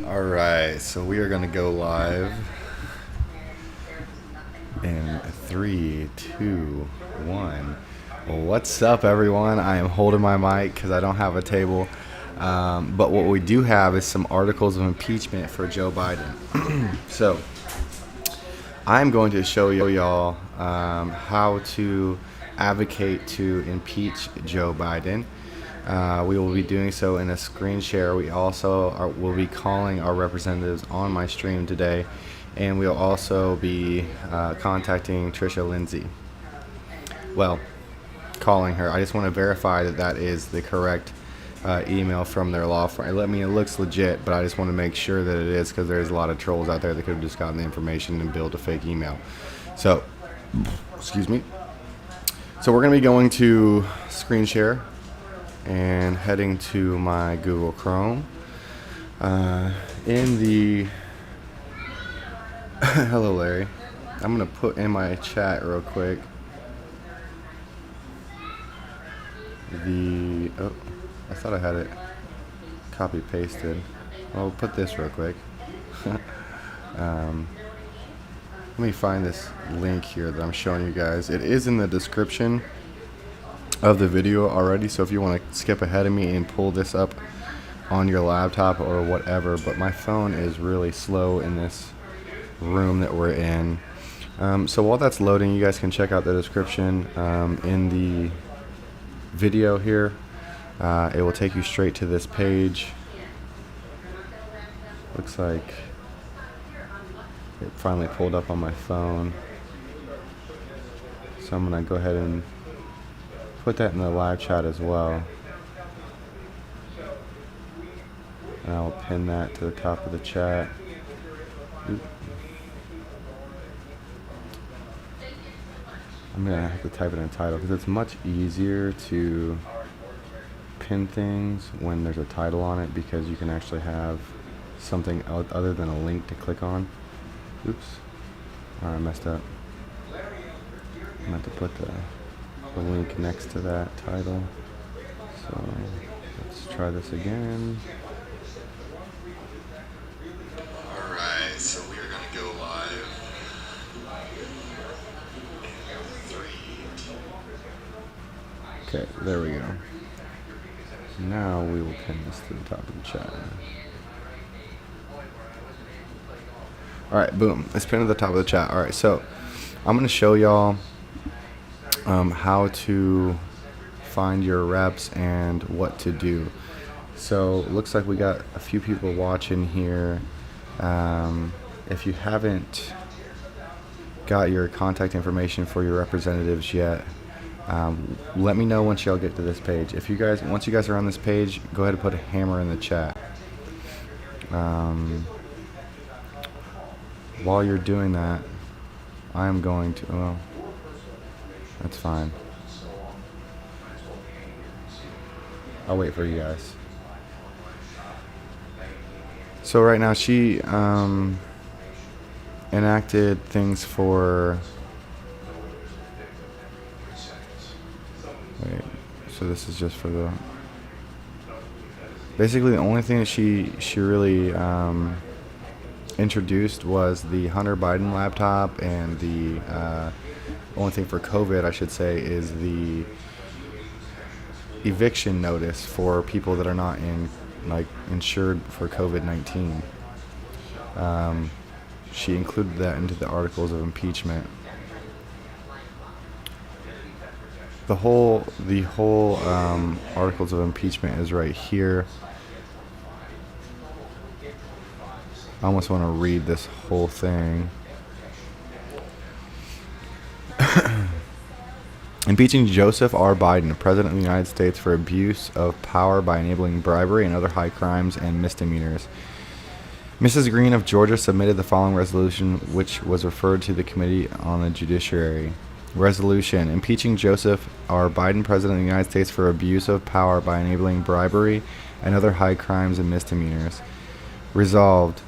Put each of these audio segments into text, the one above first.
Alright, so we are going to go live in 3, 2, 1. What's up, everyone? I am holding my mic because I don't have a table. But what we do have is some articles of impeachment for Joe Biden. So I'm going to show y'all how to advocate to impeach Joe Biden. We will be doing so in a screen share. We also will be calling our representatives on my stream today, and we'll also be contacting Trisha Lindsay. Well, calling her. I just want to verify that that is the correct email from their law firm. I mean, it looks legit, but I just want to make sure that it is, because there's a lot of trolls out there that could have just gotten the information and built a fake email. So, excuse me. So we're going to be going to screen share and heading to my Google Chrome. In the hello, Larry. I'm gonna put in my chat real quick I thought I had it copy pasted. I'll put this real quick. Let me find this link here that I'm showing you guys. It is in the description of the video already, so if you want to skip ahead of me and pull this up on your laptop or whatever, but my phone is really slow in this room that we're in. So while that's loading, you guys can check out the description in the video here. It will take you straight to this page. Looks like it finally pulled up on my phone, so I'm gonna go ahead and put that in the live chat as well, and I'll pin that to the top of the chat. I'm gonna have to type it in title because it's much easier to pin things when there's a title on it, because you can actually have something other than a link to click on. Oops. Alright, I messed up. I'm gonna have to put the link next to that title. So let's try this again. Alright, so we are going to go live. 3, 2. Okay, there we go. Now we will pin this to the top of the chat. Alright, boom. It's pinned to the top of the chat. Alright, so I'm going to show y'all how to find your reps and what to do. So looks like we got a few people watching here. If you haven't got your contact information for your representatives yet, let me know once y'all get to this page. Once you guys are on this page, go ahead and put a hammer in the chat. While you're doing that, I am going to, oh, that's fine. I'll wait for you guys. So right now she enacted things for, wait, so this is just for the, basically the only thing that she really introduced was the Hunter Biden laptop, and the only thing for COVID, I should say, is the eviction notice for people that are not insured for COVID-19. She included that into the articles of impeachment. The whole articles of impeachment is right here. I almost want to read this whole thing. Impeaching Joseph R. Biden, President of the United States, for abuse of power by enabling bribery and other high crimes and misdemeanors. Mrs. Green of Georgia submitted the following resolution, which was referred to the Committee on the Judiciary. Resolution: impeaching Joseph R. Biden, President of the United States, for abuse of power by enabling bribery and other high crimes and misdemeanors. Resolved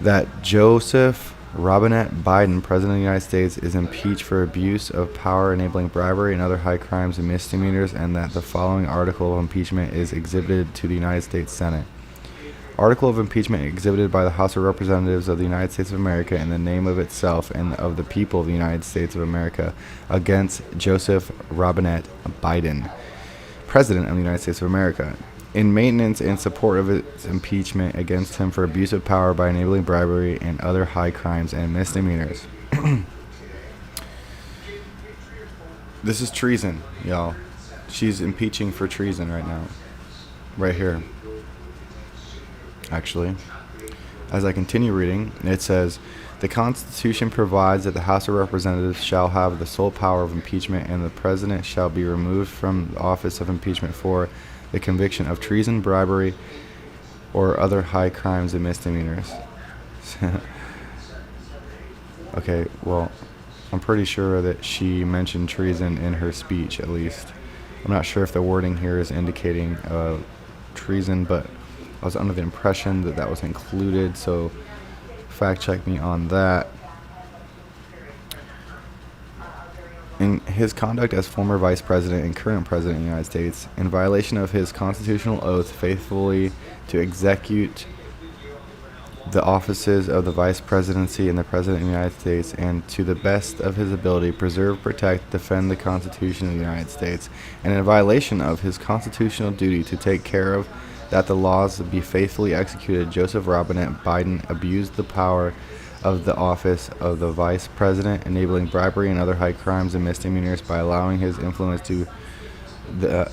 that Joseph Robinette Biden, President of the United States, is impeached for abuse of power, enabling bribery, and other high crimes and misdemeanors, and that the following article of impeachment is exhibited to the United States Senate. article of impeachment exhibited by the House of Representatives of the United States of America in the name of itself and of the people of the United States of America against Joseph Robinette Biden, President of the United States of America, in maintenance and support of its impeachment against him for abuse of power by enabling bribery and other high crimes and misdemeanors. This is treason, y'all. She's impeaching for treason right now. Right here. Actually, as I continue reading, it says, the Constitution provides that the House of Representatives shall have the sole power of impeachment, and the President shall be removed from the office of impeachment for the conviction of treason, bribery, or other high crimes and misdemeanors. Okay, well, I'm pretty sure that she mentioned treason in her speech, at least. I'm not sure if the wording here is indicating treason, but I was under the impression that that was included, so fact check me on that. In his conduct as former vice president and current president of the United States, in violation of his constitutional oath faithfully to execute the offices of the vice presidency and the president of the United States, and to the best of his ability preserve, protect, defend the Constitution of the United States, and in violation of his constitutional duty to take care of that the laws be faithfully executed, Joseph Robinette Biden abused the power of the office of the vice president, enabling bribery and other high crimes and misdemeanors by allowing his influence to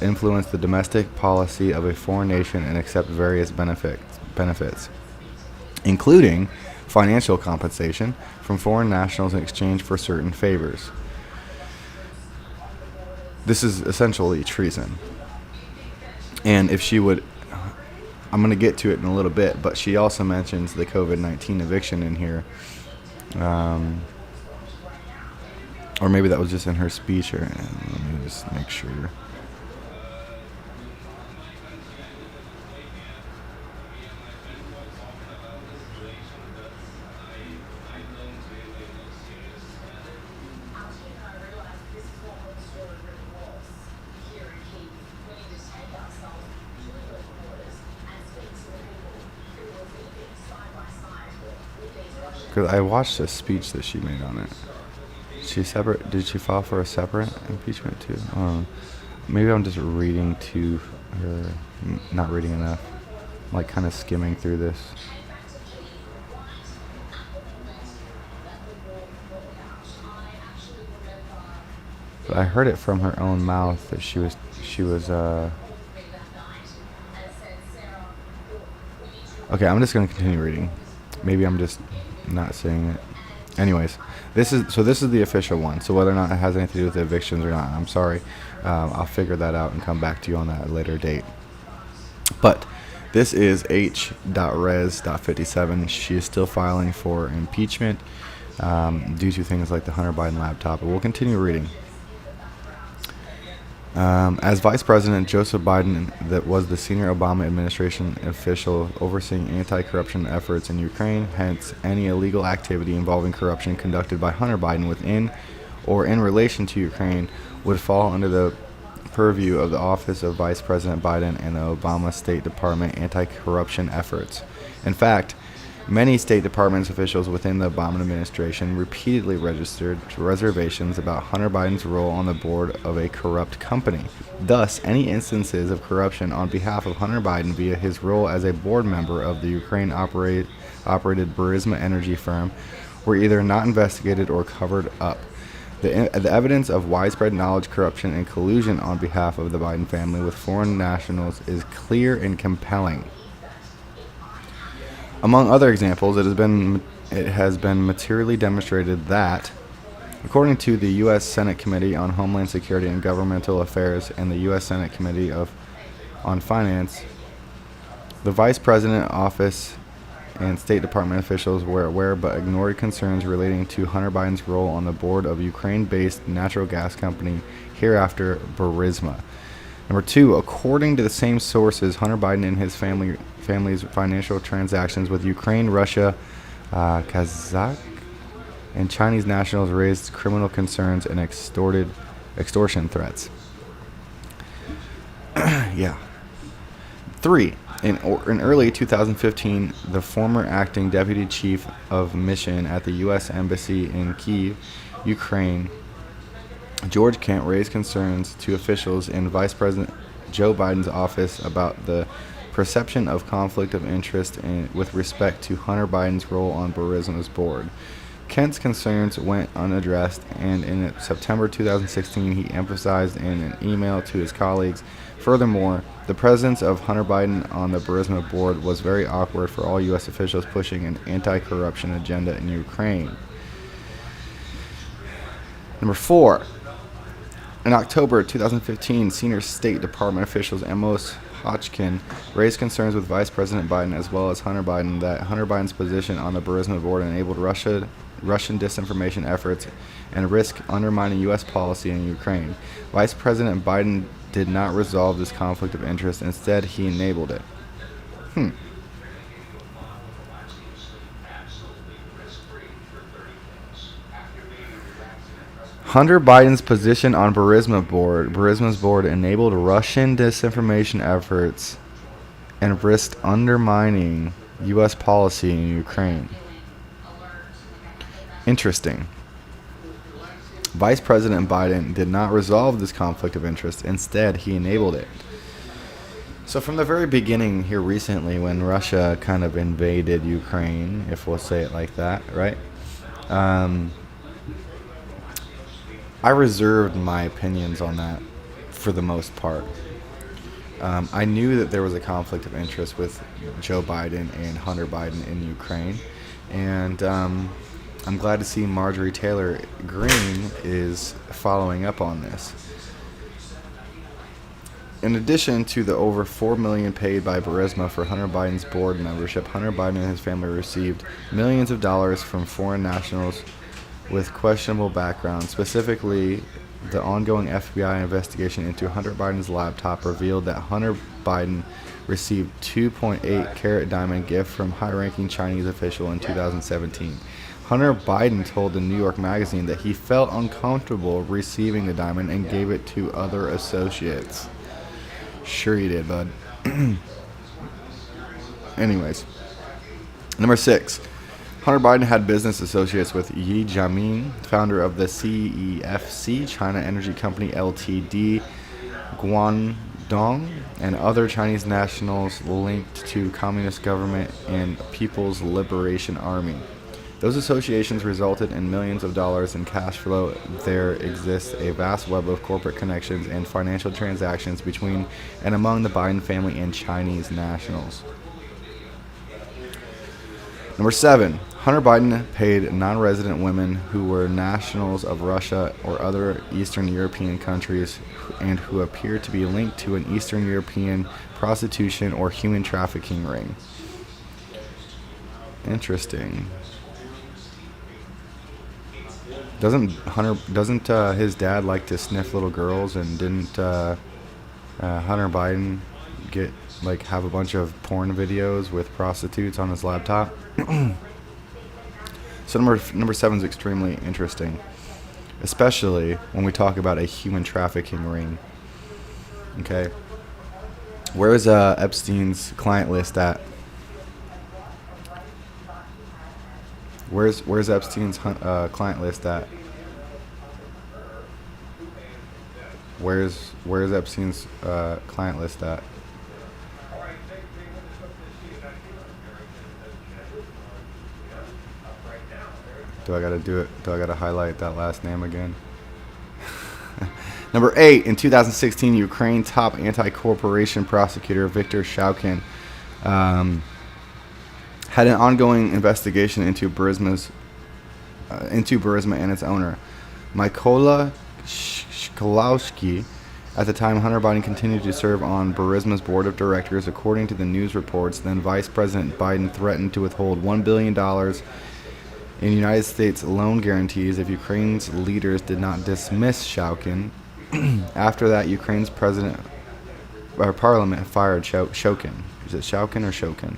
influence the domestic policy of a foreign nation and accept various benefits, including financial compensation from foreign nationals in exchange for certain favors. This is essentially treason. And if she would, I'm going to get to it in a little bit, but she also mentions the COVID-19 eviction in here. Or maybe that was just in her speech. Or, let me just make sure. Because I watched a speech that she made on it. Did she file for a separate impeachment too? Maybe I'm just reading to her, not reading enough. I'm like kind of skimming through this. But I heard it from her own mouth that she was okay, I'm just going to continue reading. Maybe I'm just not saying it. Anyways, this is the official one. So whether or not it has anything to do with the evictions or not, I'm sorry. I'll figure that out and come back to you on that at a later date. But this is H.Res.57. She is still filing for impeachment due to things like the Hunter Biden laptop. But we'll continue reading. As Vice President, Joseph Biden that was the senior Obama administration official overseeing anti-corruption efforts in Ukraine. Hence, any illegal activity involving corruption conducted by Hunter Biden within or in relation to Ukraine would fall under the purview of the Office of Vice President Biden and the Obama State Department anti-corruption efforts. In fact, many State Department officials within the Obama administration repeatedly registered reservations about Hunter Biden's role on the board of a corrupt company. Thus, any instances of corruption on behalf of Hunter Biden via his role as a board member of the Ukraine-operated Burisma energy firm were either not investigated or covered up. The evidence of widespread knowledge, corruption, and collusion on behalf of the Biden family with foreign nationals is clear and compelling. Among other examples, it has been materially demonstrated that, according to the U.S. Senate Committee on Homeland Security and Governmental Affairs and the U.S. Senate Committee on Finance, the Vice President office and State Department officials were aware but ignored concerns relating to Hunter Biden's role on the board of Ukraine-based natural gas company, hereafter Burisma. Number two, according to the same sources, Hunter Biden and his family's financial transactions with Ukraine, Russia, Kazakh, and Chinese nationals raised criminal concerns and extortion threats. Yeah. 3. In early 2015, the former acting deputy chief of mission at the U.S. Embassy in Kyiv, Ukraine, George Kent, raised concerns to officials in Vice President Joe Biden's office about the perception of conflict of interest with respect to Hunter Biden's role on Burisma's board. Kent's concerns went unaddressed, and in September 2016, he emphasized in an email to his colleagues, furthermore, the presence of Hunter Biden on the Burisma board was very awkward for all U.S. officials pushing an anti-corruption agenda in Ukraine. Number 4. In October 2015, senior State Department officials Amos Hodgkin raised concerns with Vice President Biden as well as Hunter Biden that Hunter Biden's position on the Burisma board enabled Russian disinformation efforts and risked undermining U.S. policy in Ukraine. Vice President Biden did not resolve this conflict of interest. Instead, he enabled it. Hunter Biden's position on Burisma's board enabled Russian disinformation efforts and risked undermining U.S. policy in Ukraine. Interesting. Vice President Biden did not resolve this conflict of interest. Instead, he enabled it. So from the very beginning here recently, when Russia kind of invaded Ukraine, if we'll say it like that, right? I reserved my opinions on that for the most part. I knew that there was a conflict of interest with Joe Biden and Hunter Biden in Ukraine, and I'm glad to see Marjorie Taylor Greene is following up on this. In addition to the over $4 million paid by Burisma for Hunter Biden's board membership, Hunter Biden and his family received millions of dollars from foreign nationals with questionable backgrounds. Specifically, the ongoing FBI investigation into Hunter Biden's laptop revealed that Hunter Biden received 2.8 carat diamond gift from high-ranking Chinese official in 2017. Hunter Biden told the New York Magazine that he felt uncomfortable receiving the diamond and gave it to other associates. Sure you did, bud. Anyways, number 6. Hunter Biden had business associates with Yi Jianming, founder of the CEFC, China Energy Company Ltd., Guangdong, and other Chinese nationals linked to Communist government and People's Liberation Army. Those associations resulted in millions of dollars in cash flow. There exists a vast web of corporate connections and financial transactions between and among the Biden family and Chinese nationals. Number 7. Hunter Biden paid non-resident women who were nationals of Russia or other Eastern European countries and who appear to be linked to an Eastern European prostitution or human trafficking ring. Interesting. Doesn't his dad like to sniff little girls, and didn't Hunter Biden have a bunch of porn videos with prostitutes on his laptop? So number 7 is extremely interesting, especially when we talk about a human trafficking ring. Okay, where is Epstein's client list at? Where's Epstein's client list at? Where's Epstein's client list at? Do I gotta do it? Do I gotta highlight that last name again? Number 8, in 2016, Ukraine top anti-corporation prosecutor Viktor Shokin had an ongoing investigation into Burisma and its owner, Mykola Shklowski. At the time, Hunter Biden continued to serve on Burisma's board of directors. According to the news reports, then Vice President Biden threatened to withhold $1 billion in United States loan guarantees if Ukraine's leaders did not dismiss Shokin. After that, Ukraine's parliament fired Shokin. Is it Shokin or Shokin?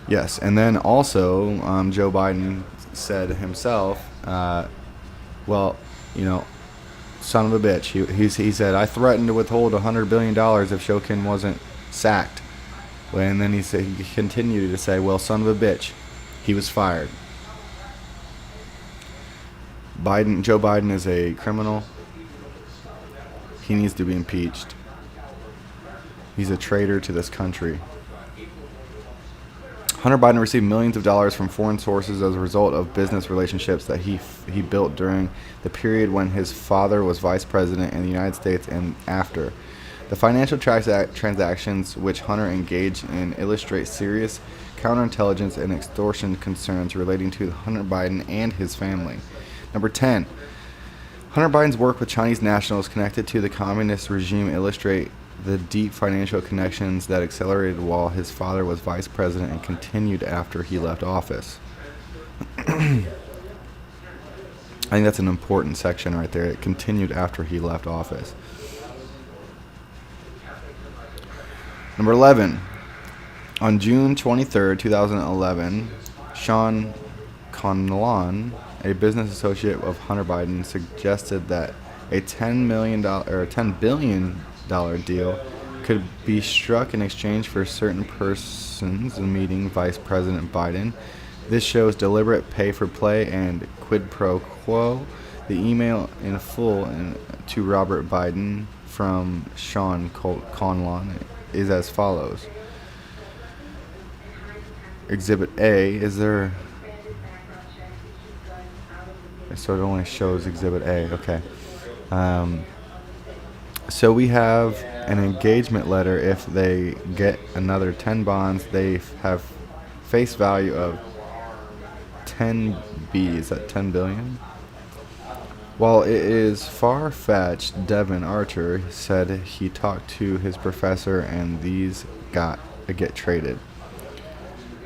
Yes, and then also Joe Biden said himself, son of a bitch. He said, I threatened to withhold $100 billion if Shokin wasn't sacked. And then he continued to say, well, son of a bitch, he was fired. Joe Biden is a criminal. He needs to be impeached. He's a traitor to this country. Hunter Biden received millions of dollars from foreign sources as a result of business relationships that he built during the period when his father was vice president in the United States and after. The financial transactions which Hunter engaged in illustrate serious counterintelligence and extortion concerns relating to Hunter Biden and his family. Number 10. Hunter Biden's work with Chinese nationals connected to the communist regime illustrate the deep financial connections that accelerated while his father was vice president and continued after he left office. I think that's an important section right there. It continued after he left office. Number 11. On June 23rd, 2011, Sean Conlon, a business associate of Hunter Biden, suggested that a $10 billion deal could be struck in exchange for certain persons meeting Vice President Biden. This shows deliberate pay-for-play and quid pro quo. The email in full to Robert Biden from Sean Conlon is as follows. Exhibit A, so it only shows Exhibit A, okay. So we have an engagement letter. If they get another 10 bonds, they have face value of 10 B. Is that 10 billion? While it is far-fetched, Devin Archer said he talked to his professor and these get traded.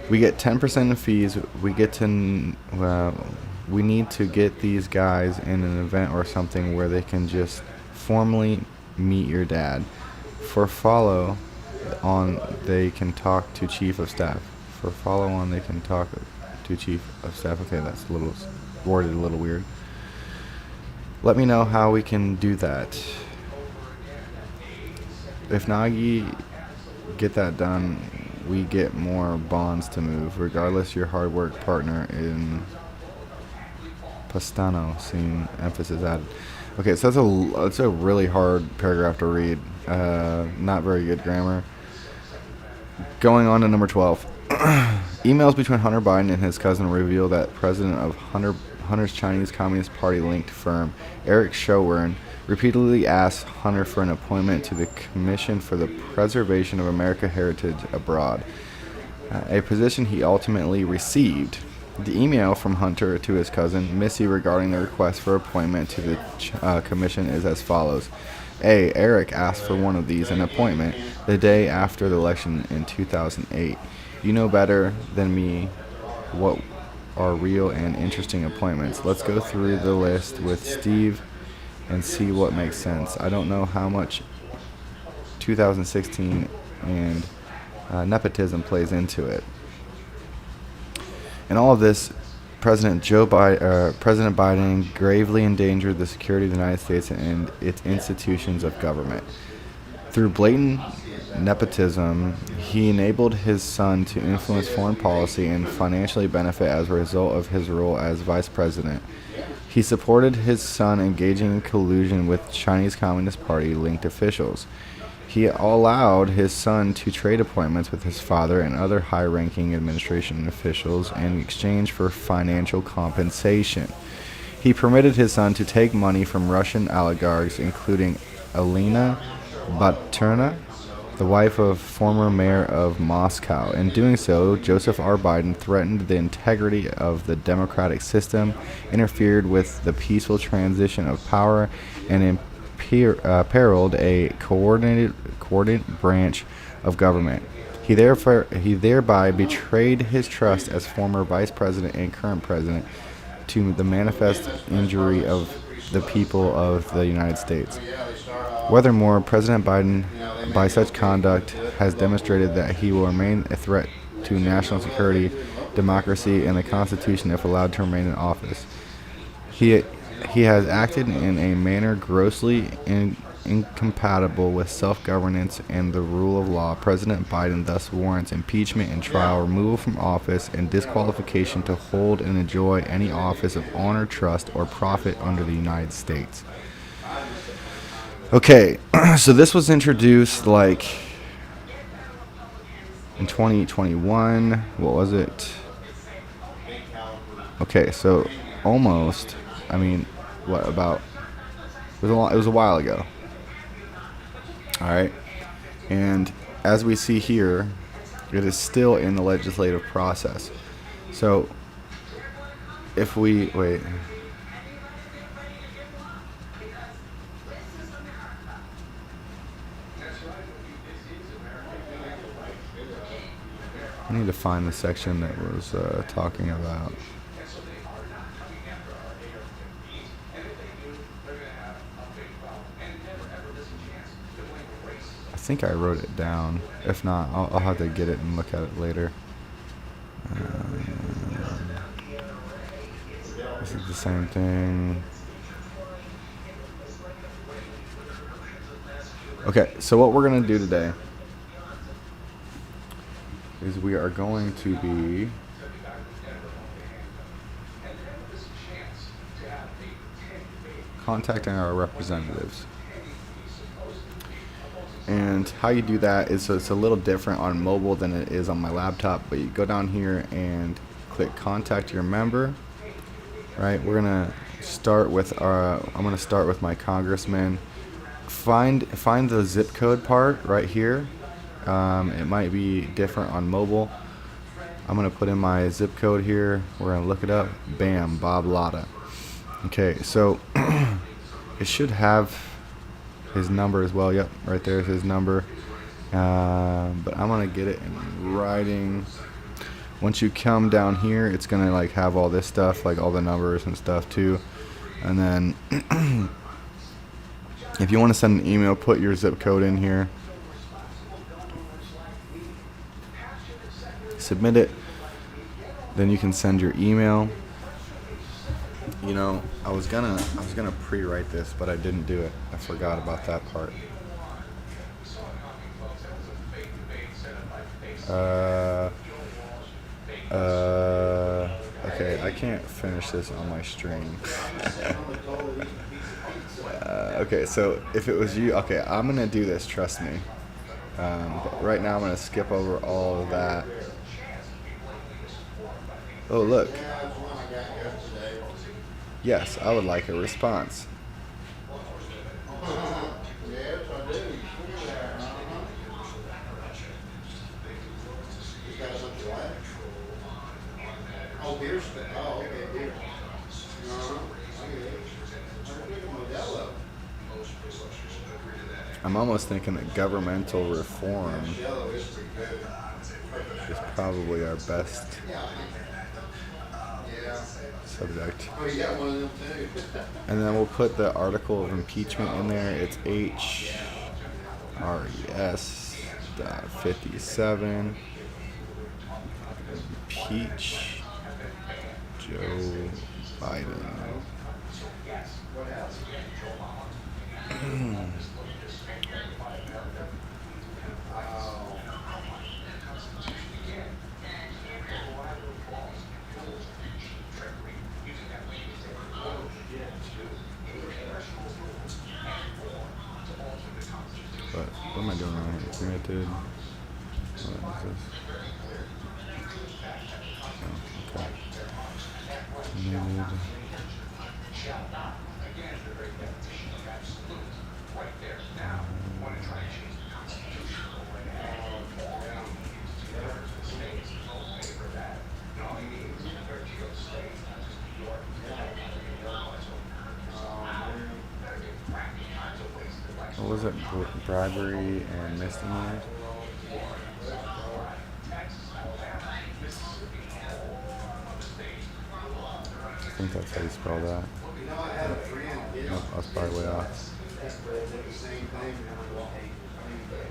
We get 10% in fees. We need to get these guys in an event or something where they can just formally meet your dad. For follow on, they can talk to chief of staff. Okay, that's worded a little weird. Let me know how we can do that. If Nagy get that done, we get more bonds to move. Regardless, your hard work partner in Pastano, seeing emphasis added. Okay, so that's a really hard paragraph to read. Not very good grammar. Going on to number 12. Emails between Hunter Biden and his cousin reveal that president of Hunter's Chinese Communist Party linked firm, Eric Schwerin, repeatedly asked Hunter for an appointment to the Commission for the Preservation of American Heritage Abroad, a position he ultimately received. The email from Hunter to his cousin, Missy, regarding the request for appointment to the commission is as follows. A. Eric asked for one of these, an appointment, the day after the election in 2008. You know better than me what are real and interesting appointments. Let's go through the list with Steve and see what makes sense. I don't know how much 2016 and nepotism plays into it. In all of this, President Biden gravely endangered the security of the United States and its institutions of government. Through blatant nepotism, he enabled his son to influence foreign policy and financially benefit as a result of his role as vice president. He supported his son engaging in collusion with Chinese Communist Party-linked officials. He allowed his son to trade appointments with his father and other high-ranking administration officials in exchange for financial compensation. He permitted his son to take money from Russian oligarchs, including Alina Baturina, the wife of former mayor of Moscow. In doing so, Joseph R. Biden threatened the integrity of the democratic system, interfered with the peaceful transition of power, and imperiled a coordinated branch of government. He thereby betrayed his trust as former vice president and current president to the manifest injury of the people of the United States. Furthermore, President Biden, by such conduct, has demonstrated that he will remain a threat to national security, democracy, and the Constitution if allowed to remain in office. He has acted in a manner grossly incompatible with self-governance and the rule of law, President Biden thus warrants impeachment and trial, removal from office, and disqualification to hold and enjoy any office of honor, trust, or profit under the United States. Okay, so this was introduced like in 2021. What was it? Okay, so almost, I mean, what about, it was a while ago. All right, and as we see here, it is still in the legislative process. So if we wait, I need to find the section that was talking about. I think I wrote it down. If not, I'll have to get it and look at it later. This is the same thing. Okay, so what we're going to do today is we are going to be contacting our representatives. And how you do that is, so it's a little different on mobile than it is on my laptop, but you go down here and click contact your member. Right, we're gonna start with I'm gonna start with my congressman. Find the zip code part right here. It might be different on mobile. I'm gonna put in my zip code here. We're gonna look it up. Bam, Bob Latta. Okay, so it should have his number as well. Yep, right there is his number. But I'm gonna get it in writing. Once you come down here, it's gonna like have all this stuff, like all the numbers and stuff too. And then if you want to send an email, put your zip code in here. Submit it. Then you can send your email. You know, I was gonna pre-write this, but I didn't do it. I forgot about that part. Okay, I can't finish this on my stream. Okay, so if it was you, okay, I'm gonna do this, trust me. But right now I'm gonna skip over all of that. Oh, look. Yes, I would like a response. I'm almost thinking that governmental reform is probably our best subject. And then we'll put the article of impeachment in there. It's HRES.57. Impeach Joe Biden. But what am I doing wrong here? Granted. What is this? Oh, okay. Needed. What was it? Bribery and misdemeanors? I think that's how you spell that. Nope, I was probably way off.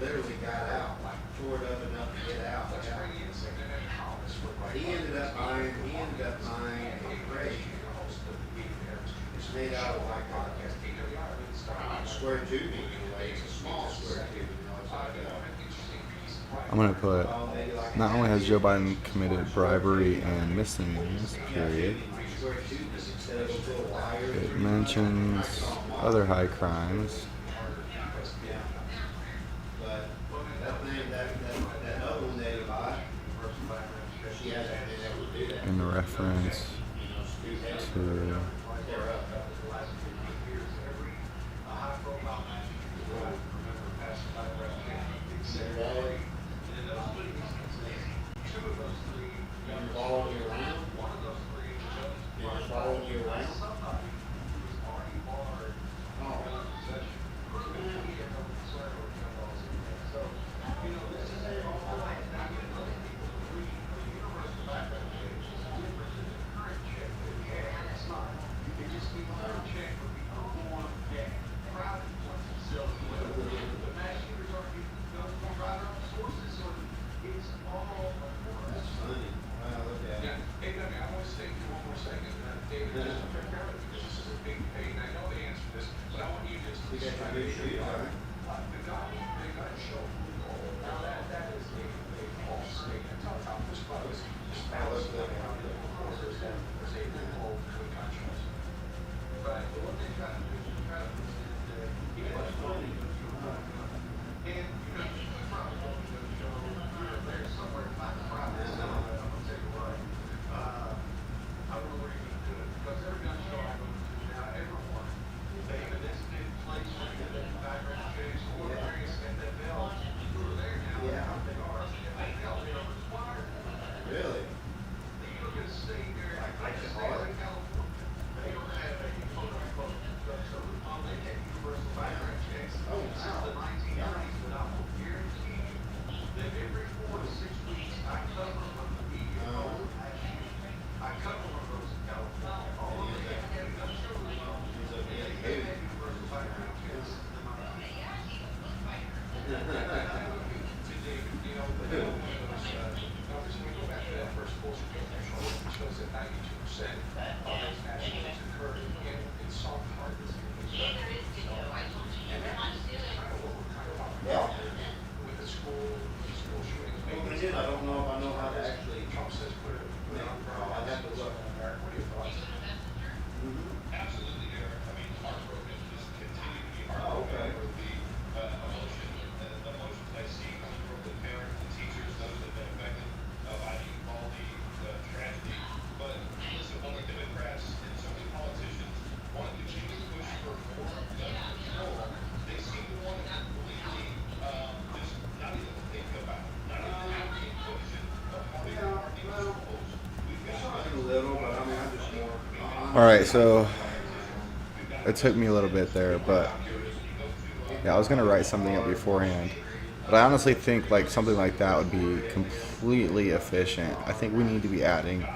Literally got out, tore it up enough to get out. He ended up buying a crate. It's made out of like Square tubing anyway, it's a small square tubing, it's like I'm gonna put, maybe like not only has Joe Biden committed bribery and misdemeanors, period, square tubing instead of those little wires. it mentions other high crimes Yeah. But that thing, that other one they bought, she hasn't been able to do that. in reference to Following you around? Following you around? That's funny. Wow, look at it. You got your new shoes, huh? Yeah. Really? Yeah. I don't know if I know how to actually. I'd have to look. Oh, okay. A little, but I mean, I'm just more. All right, so it took me a little bit there, but yeah, I was gonna write something up beforehand, but I honestly think like something like that would be completely efficient. I think we need to be adding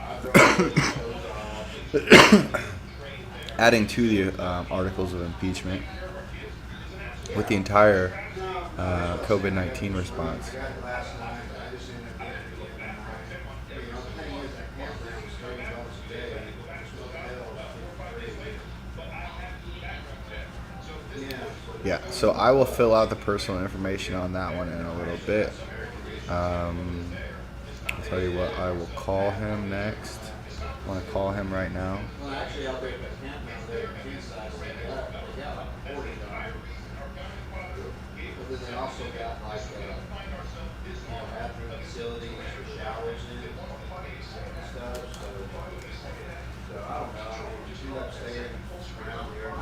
adding to the articles of impeachment with the entire COVID-19 response. I got it last night, but I just ended up getting it again tonight. You know, the thing is, that campground was $30 a day. It's what the hell. Yeah. Yeah, so I will fill out the personal information on that one in a little bit. I'll tell you what, I will call him next. I want to call him right now. Well, actually, I'll be at the campground there inside. They got like 40 of them. But then they also got like, bathroom facilities for showers in and stuff. So I don't know. I mean, just end up staying around here.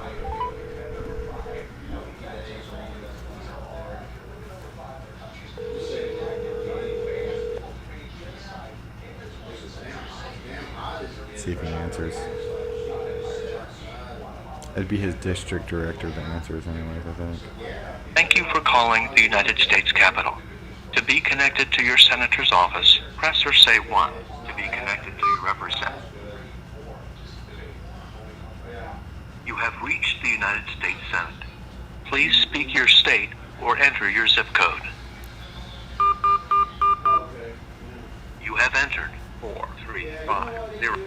Days when you end up going out there. Just sitting there getting money. It's damn hot as it is. See if he answers. It'd be his district director that answers anyways, I think. Thank you for calling the United States Capitol. To be connected to your senator's office, press or say 1. To be connected to your representative. You have reached the United States Senate. Please speak your state or enter your zip code. You have entered 4350.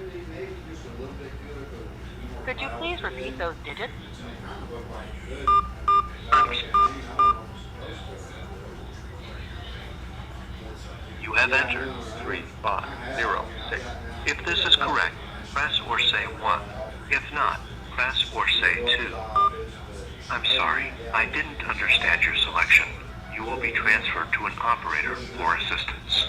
Could you please repeat those digits? You have entered 3506. If this is correct, press or say 1. If not, press or say 2. I'm sorry, I didn't understand your selection. You will be transferred to an operator for assistance.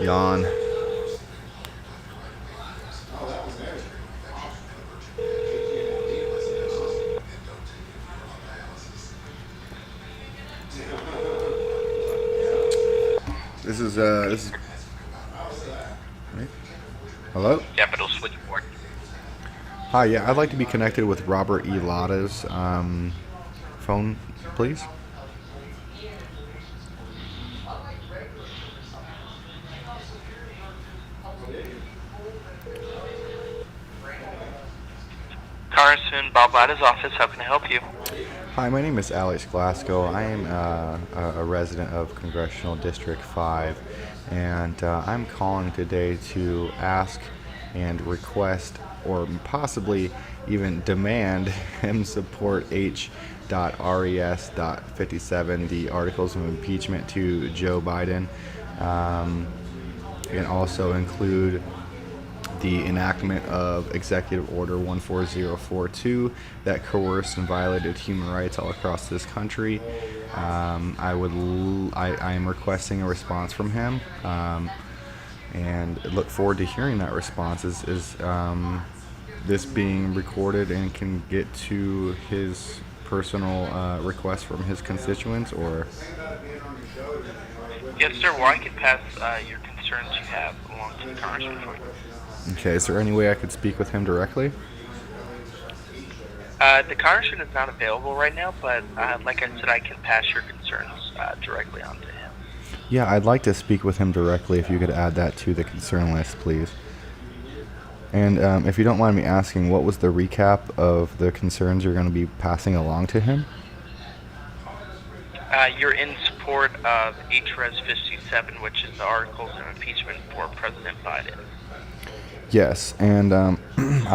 Yawn. This is hello? Capital switchboard. Hi, yeah, I'd like to be connected with Robert E. Lada's phone, please. Congressman Bob Latta's office, how can I help you? Hi, my name is Alex Glasgow. I am a resident of Congressional District 5, and I'm calling today to ask and request, or possibly even demand, him support H.Res.57, the Articles of Impeachment to Joe Biden, and also include the enactment of Executive Order 14042 that coerced and violated human rights all across this country. I am requesting a response from him, and look forward to hearing that response. Is this being recorded and can get to his personal request from his constituents, or? Yes, sir. Well, I can pass your concerns you have along to the Congressman for you. Okay, is there any way I could speak with him directly? The Congressman is not available right now, but like I said, I can pass your concerns directly on to him. Yeah, I'd like to speak with him directly. If you could add that to the concern list, please. And if you don't mind me asking, what was the recap of the concerns you're going to be passing along to him? You're in support of H.Res. 57, which is the Articles of Impeachment for President Biden. Yes, and I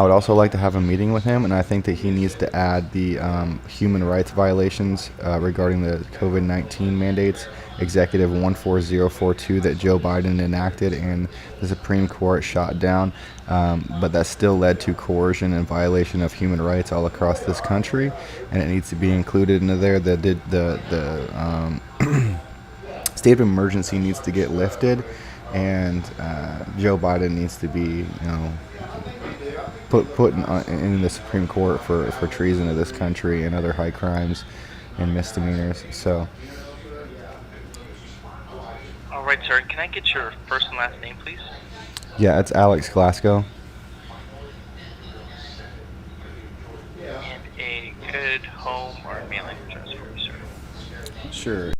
would also like to have a meeting with him, and I think that he needs to add the human rights violations regarding the COVID-19 mandates, Executive 14042 that Joe Biden enacted and the Supreme Court shot down, but that still led to coercion and violation of human rights all across this country, and it needs to be included into there. The state of emergency needs to get lifted, and Joe Biden needs to be, put in the Supreme Court for treason of this country and other high crimes and misdemeanors. So, All right, sir. Can I get your first and last name, please? yeah, it's Alex Glasgow. And a good home or mailing address for you, sir. Sure.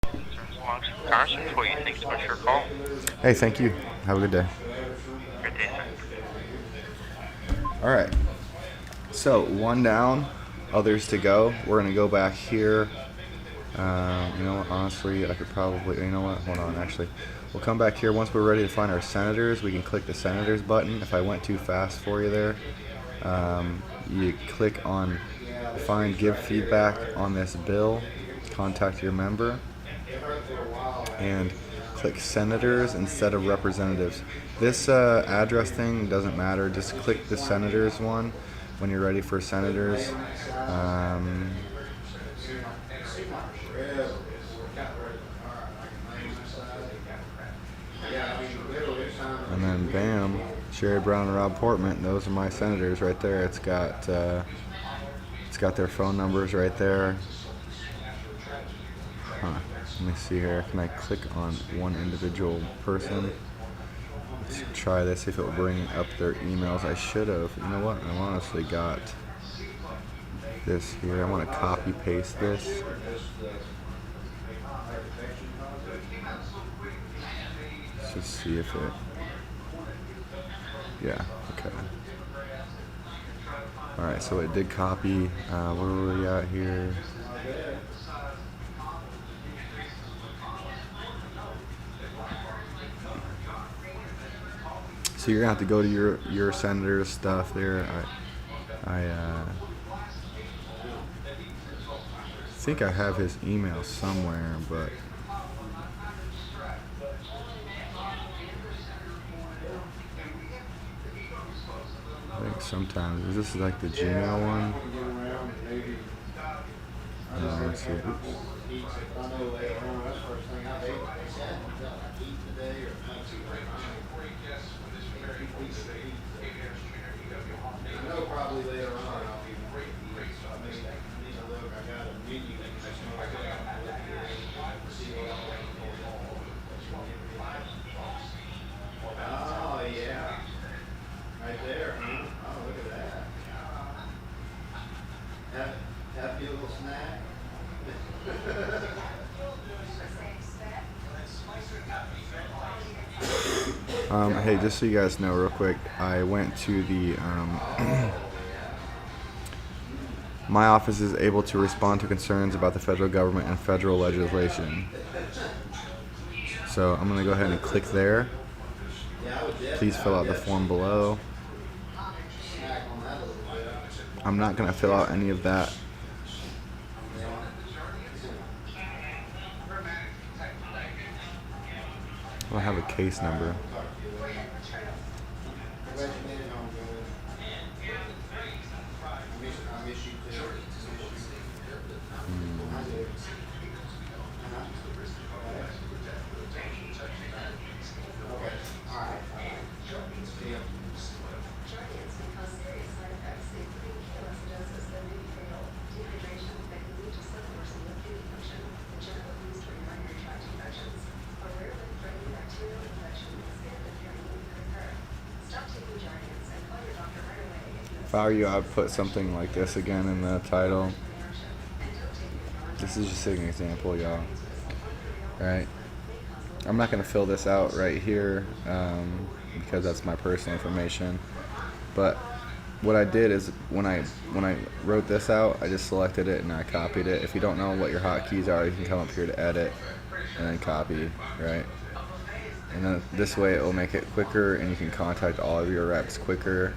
Concerns along to the Congressman for you. Thanks so much for your call. Hey, thank you. Have a good day. Good day, sir. All right. So, one down, others to go. We're going to go back here. You know what? Honestly, I could probably, you know what? Hold on, actually. We'll come back here once we're ready to find our senators. We can click the senators button. If I went too fast for you there, you click on find give feedback on this bill, contact your member, and click senators instead of representatives. This address thing doesn't matter. Just click the senators one when you're ready for senators. And then bam, Sherry Brown and Rob Portman. Those are my senators right there. It's got their phone numbers right there. Let me see here. Can I click on one individual person? Let's try this. See if it will bring up their emails. I should have. You know what? I've honestly got this here. I want to copy paste this. Let's just see if it. Yeah. Okay. All right. So it did copy. Where were we at here? So you're gonna have to go to your senator's stuff there. I think I have his email somewhere, but I think sometimes is this like the Gmail one? Let's see. Oops. Probably later on I'll be free. So I need to look. I got a menu. Oh yeah, right there. Oh, look at that. Have you a little snack? Hey, just so you guys know real quick, I went to the my office is able to respond to concerns about the federal government and federal legislation. So I'm going to go ahead and click there. Please fill out the form below. I'm not going to fill out any of that. I have a case number. If I were you, I'd put something like this again in the title. This is just an example, y'all. Right? I'm not going to fill this out right here because that's my personal information. But what I did is when I wrote this out, I just selected it and I copied it. If you don't know what your hotkeys are, you can come up here to edit and then copy, right? And then this way it will make it quicker and you can contact all of your reps quicker.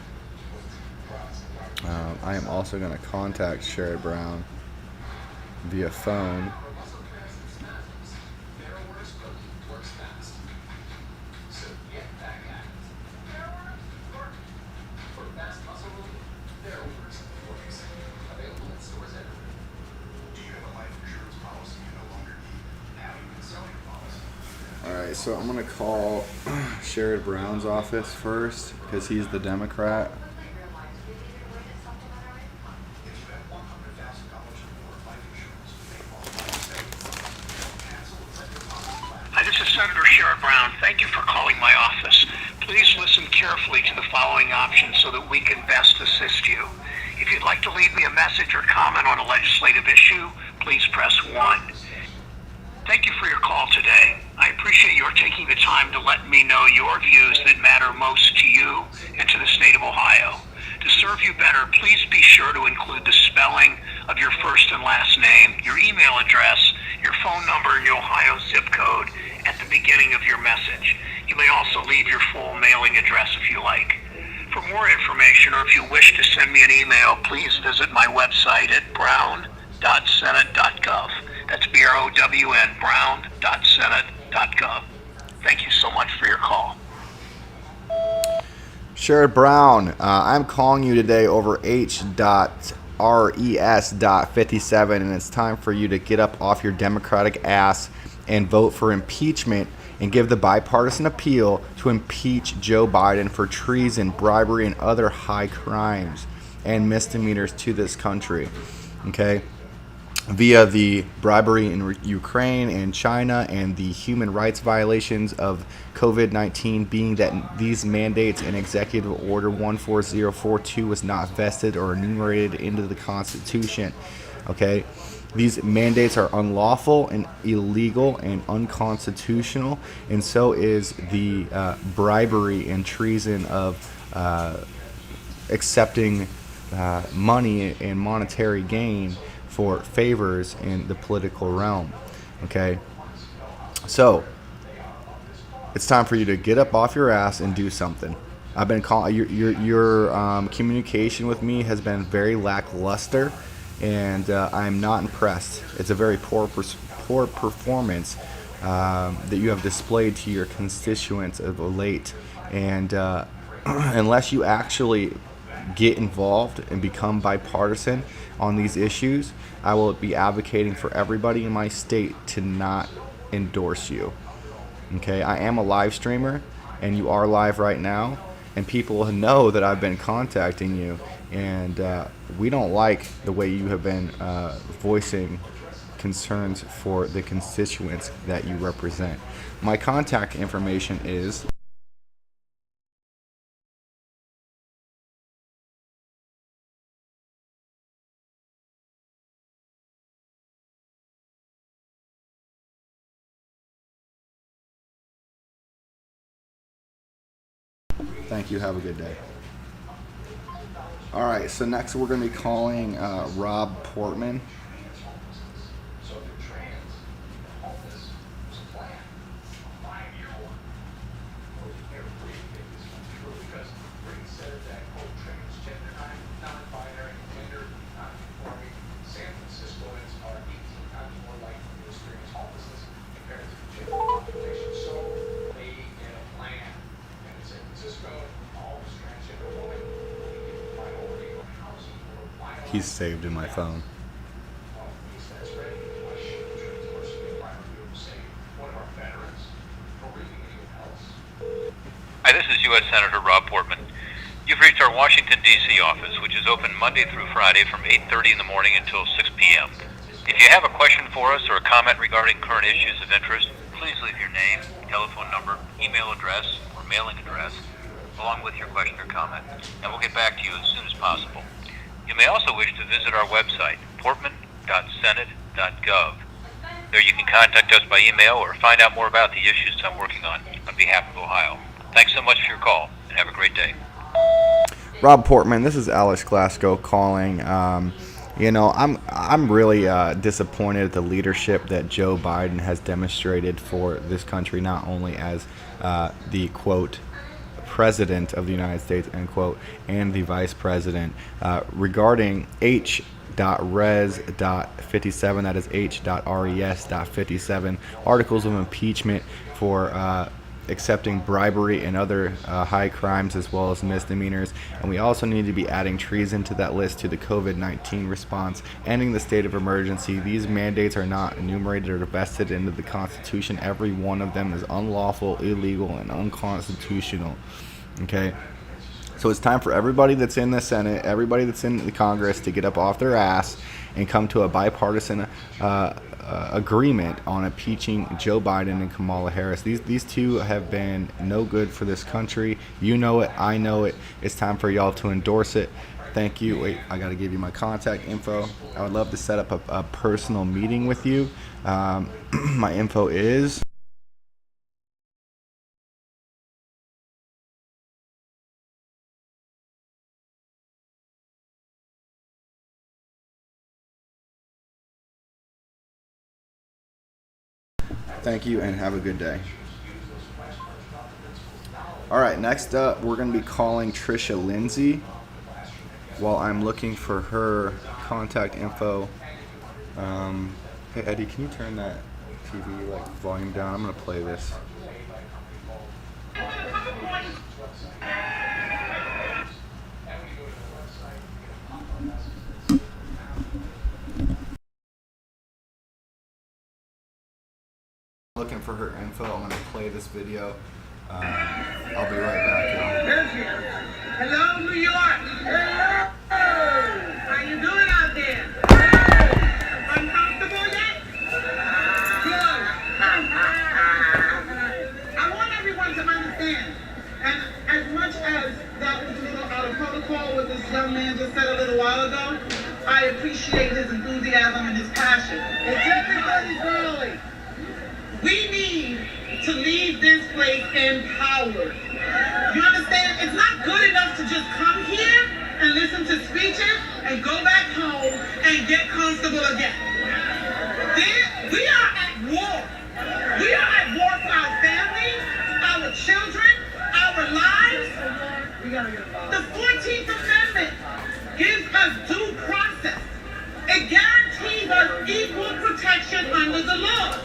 I am also going to contact Sherry Brown via phone. Alright, so I'm going to call Sherrod Brown's office first because he's the Democrat. Hi, this is Senator Sherrod Brown. Thank you for calling my office. Please listen carefully to the following options so that we can best assist you. If you'd like to leave me a message or comment on a legislative issue, please press 1. Thank you for your call today. I appreciate your taking the time to let me know your views that matter most to you and to the state of Ohio. To serve you better, please be sure to include the spelling of your first and last name, your email address, your phone number, and your Ohio zip code at the beginning of your message. You may also leave your full mailing address if you like. For more information, or if you wish to send me an email, please visit my website at brown.senate.gov. That's BROWN, brown.senate.gov. Thank you so much for your call. Sherrod Brown, I'm calling you today over H.RES.57, and it's time for you to get up off your Democratic ass and vote for impeachment and give the bipartisan appeal to impeach Joe Biden for treason, bribery, and other high crimes and misdemeanors to this country. Okay? Via the bribery in Ukraine and China and the human rights violations of COVID-19, being that these mandates in Executive Order 14042 was not vested or enumerated into the Constitution. Okay? These mandates are unlawful and illegal and unconstitutional, and so is the bribery and treason of accepting money and monetary gain for favors in the political realm. Okay, so it's time for you to get up off your ass and do something. I've been calling your communication with me has been very lackluster, and I'm not impressed. It's a very poor performance that you have displayed to your constituents of late, and unless you actually get involved and become bipartisan on these issues, I will be advocating for everybody in my state to not endorse you. Okay, I am a live streamer, and you are live right now, and people know that I've been contacting you, and we don't like the way you have been voicing concerns for the constituents that you represent. My contact information is Thank you. Have a good day. All right. So next we're going to be calling Rob Portman. He's saved in my phone. Hi, this is U.S. Senator Rob Portman. You've reached our Washington, D.C. office, which is open Monday through Friday from 8:30 in the morning until 6 p.m. If you have a question for us or a comment regarding current issues of interest, please leave your name, telephone number, email address, or mailing address, along with your question or comment, and we'll get back to you as soon as possible. You may also wish to visit our website, portman.senate.gov. There you can contact us by email or find out more about the issues I'm working on behalf of Ohio. Thanks so much for your call, and have a great day. Rob Portman, this is Alex Glasgow calling. I'm really disappointed at the leadership that Joe Biden has demonstrated for this country, not only as the quote president of the United States, end quote, and the vice president regarding H.Res.57, that is H.Res.57, articles of impeachment for accepting bribery and other high crimes as well as misdemeanors. And we also need to be adding treason to that list to the COVID-19 response, ending the state of emergency. These mandates are not enumerated or vested into the Constitution. Every one of them is unlawful, illegal, and unconstitutional. Okay? So it's time for everybody that's in the Senate, everybody that's in the Congress to get up off their ass and come to a bipartisan agreement on impeaching Joe Biden and Kamala Harris. These two have been no good for this country. You know it. I know it. It's time for y'all to endorse it. Thank you. Wait, I got to give you my contact info. I would love to set up a personal meeting with you. My info is... Thank you and have a good day. All right, next up, we're going to be calling Trisha Lindsay while I'm looking for her contact info. Hey, Eddie, can you turn that TV volume down? I'm going to play this. Looking for her info. I'm going to play this video. I'll be right back, y'all. Hello, New York. Hello. How you doing out there? Uncomfortable yet? Good. I want everyone to understand, and as much as that was a little out of protocol what this young man just said a little while ago, I appreciate his enthusiasm and his passion. It's everybody's early. We need to leave this place empowered. You understand? It's not good enough to just come here and listen to speeches and go back home and get comfortable again. We are at war. We are at war for our families, our children, our lives. The 14th Amendment gives us due process. It guarantees us equal protection under the law.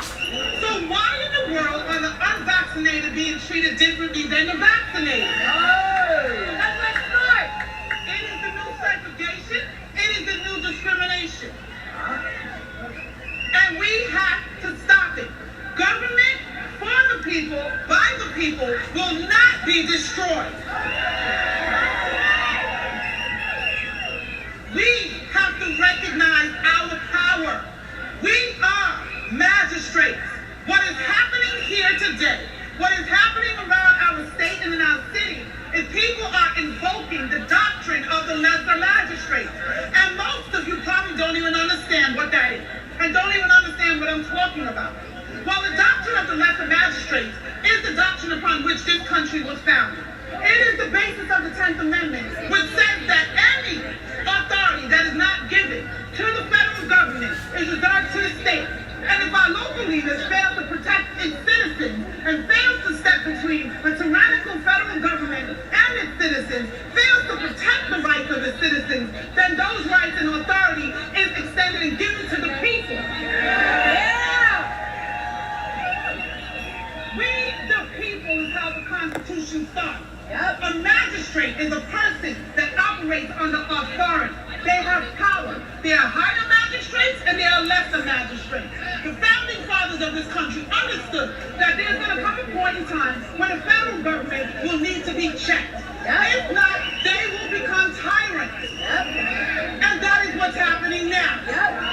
So why in the world are the unvaccinated being treated differently than the vaccinated? And let's start. It is the new segregation. It is the new discrimination. And we have to stop it. Government for the people, by the people, will not be destroyed. We have to recognize our power. We are magistrates. What is happening here today, what is happening around our state and in our city, is people are invoking the doctrine of the lesser magistrate. And most of you probably don't even understand what that is, and don't even understand what I'm talking about. Well, the doctrine of the lesser magistrates is the doctrine upon which this country was founded. It is the basis of the 10th Amendment, which says that any authority that is not given to the federal government is reserved to the state. And if our local leaders fail to protect its citizens and fails to step between the tyrannical federal government and its citizens, fails to protect the rights of its citizens, then those rights and authority is extended and given to the people. Yeah! We, the people, is how the Constitution starts. Yep. A magistrate is a person that operates under authority. They have power. There are higher magistrates and there are lesser magistrates. The founding fathers of this country understood that there's going to come a point in time when the federal government will need to be checked. Yep. If not, they will become tyrants. Yep. And that is what's happening now. Yep.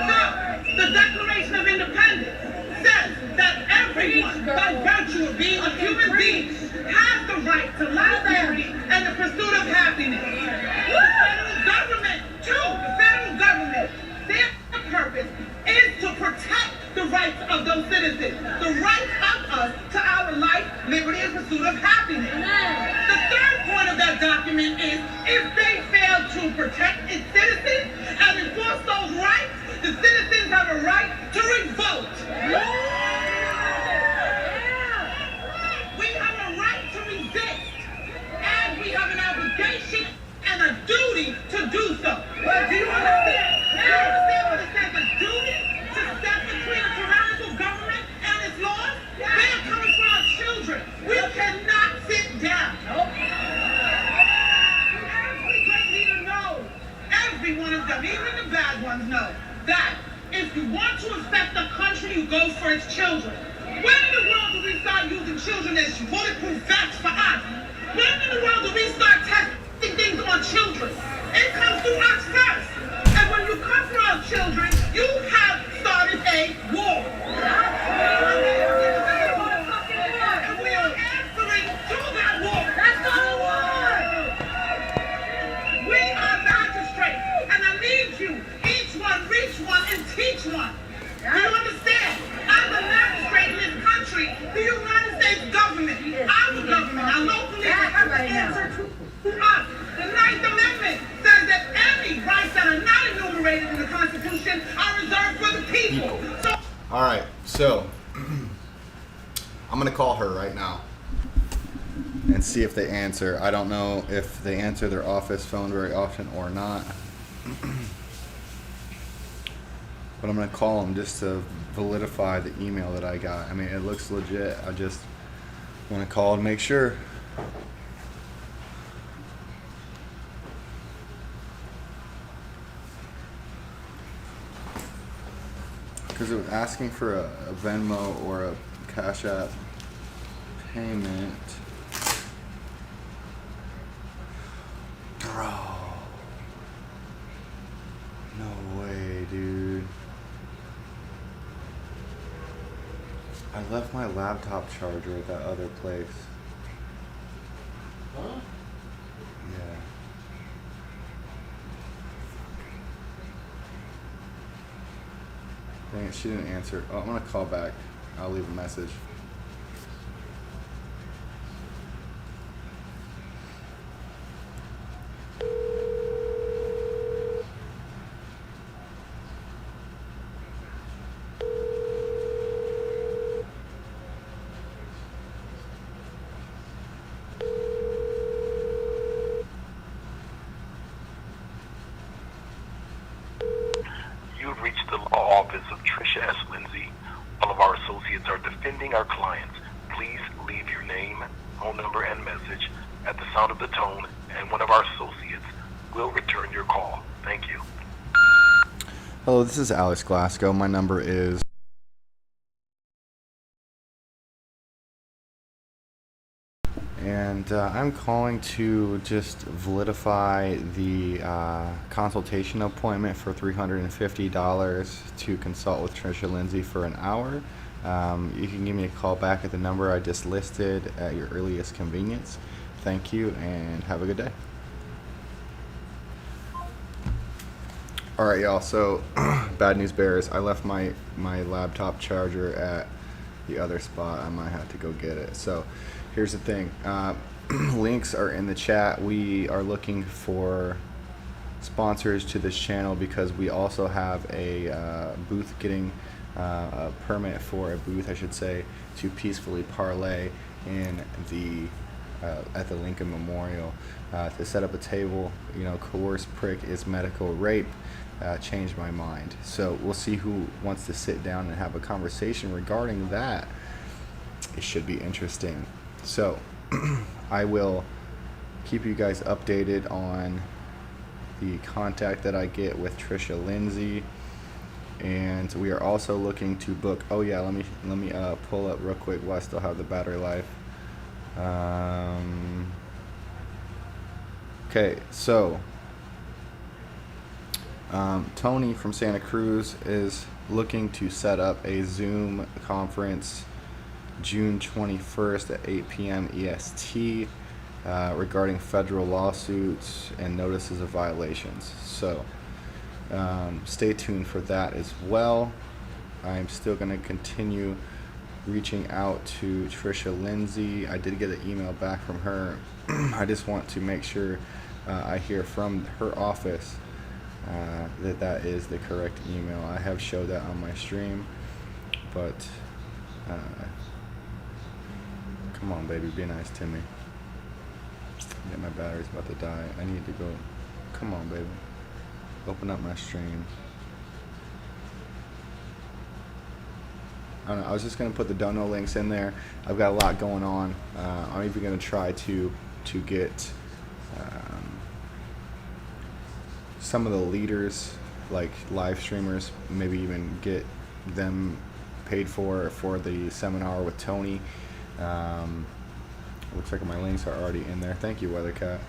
So, the Declaration of Independence says that everyone, by virtue of being a human being, has the right to life, liberty, and the pursuit of happiness. The federal government, too, the federal government, their purpose is to protect the rights of those citizens, the rights of us to our life, liberty, and pursuit of happiness. The third point of that document is if they fail to protect its citizens and enforce those rights, the citizens have a right to revolt. We have a right to resist, and we have an obligation and a duty to do so. But do you understand? Do you understand what it says? A duty to step between a tyrannical government and its laws? They are coming for our children. We cannot sit down. Every great leader knows, every one of them, even the bad ones know, that if you want to affect the country, you go for its children. When in the world do we start using children as bulletproof vests for us? When in the world do we start testing things on children? It comes through us first. And when you come for our children, you have started a war. And we are answering to that war. That's our war. We are magistrates. And I need you, each one, reach one, and teach one. Do you understand? As a magistrate in this country, the United States government, our government, our local leaders have to answer to us. The 9th Amendment says that any rights that are not enumerated in the Constitution are reserved for the people. So, All right, so I'm going to call her right now. and see if they answer. I don't know if they answer their office phone very often or not. But I'm going to call them just to validify the email that I got. I mean, it looks legit. I just want to call and make sure. Because it was asking for a Venmo or a Cash App payment. Bro. No way, dude. I left my laptop charger at that other place. Huh? Yeah. Dang it, she didn't answer. Oh, I'm gonna call back. I'll leave a message. You've reached the law office of Tricia S. Lindsay. All of our associates are defending our clients. Please leave your name, phone number, and message at the sound of the tone, and one of our associates will return your call. Thank you. Hello, this is Alex Glasgow. My number is and I'm calling to just validify the consultation appointment for $350 to consult with Tricia Lindsay for an hour. You can give me a call back at the number I just listed at your earliest convenience. Thank you and have a good day. All right, y'all. So, bad news bears. I left my laptop charger at the other spot. I might have to go get it. So, here's the thing. Links are in the chat. We are looking for sponsors to this channel because we also have a booth getting a permit for a booth, I should say, to peacefully parlay in the at the Lincoln Memorial to set up a table. You know, coerce prick is medical rape. Changed my mind. So we'll see who wants to sit down and have a conversation regarding that. It should be interesting. So I will keep you guys updated on the contact that I get with Tricia Lindsay, and we are also looking to book. Oh yeah, let me pull up real quick while I still have the battery life. Okay, so Tony from Santa Cruz is looking to set up a Zoom conference June 21st at 8 p.m. EST regarding federal lawsuits and notices of violations. So stay tuned for that as well. I'm still going to continue reaching out to Tricia Lindsay. I did get an email back from her. I just want to make sure I hear from her office that is the correct email. I have showed that on my stream, but come on, baby, be nice to me. Yeah, my battery's about to die. I need to go. Come on, baby. Open up my stream. I don't know. I was just gonna put the dono links in there. I've got a lot going on. I'm even gonna try to get some of the leaders, like live streamers, maybe even get them paid for the seminar with Tony. Looks like my links are already in there. Thank you, Weathercat.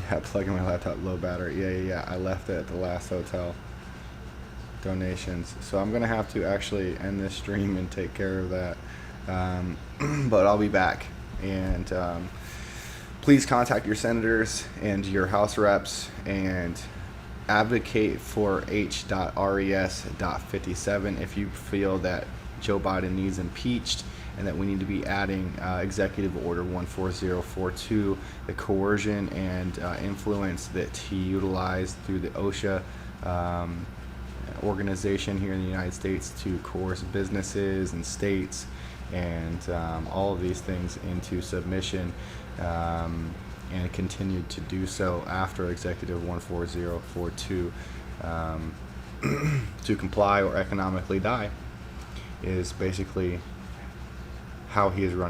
Yeah, plugging my laptop, low battery. Yeah. I left it at the last hotel. Donations. So I'm gonna have to actually end this stream and take care of that. But I'll be back. And please contact your senators and your House reps and advocate for H.res.57 if you feel that Joe Biden needs impeached and that we need to be adding Executive Order 14042, the coercion and influence that he utilized through the OSHA organization here in the United States to coerce businesses and states and all of these things into submission, and continued to do so after Executive 14042 to comply or economically die, is basically how he is running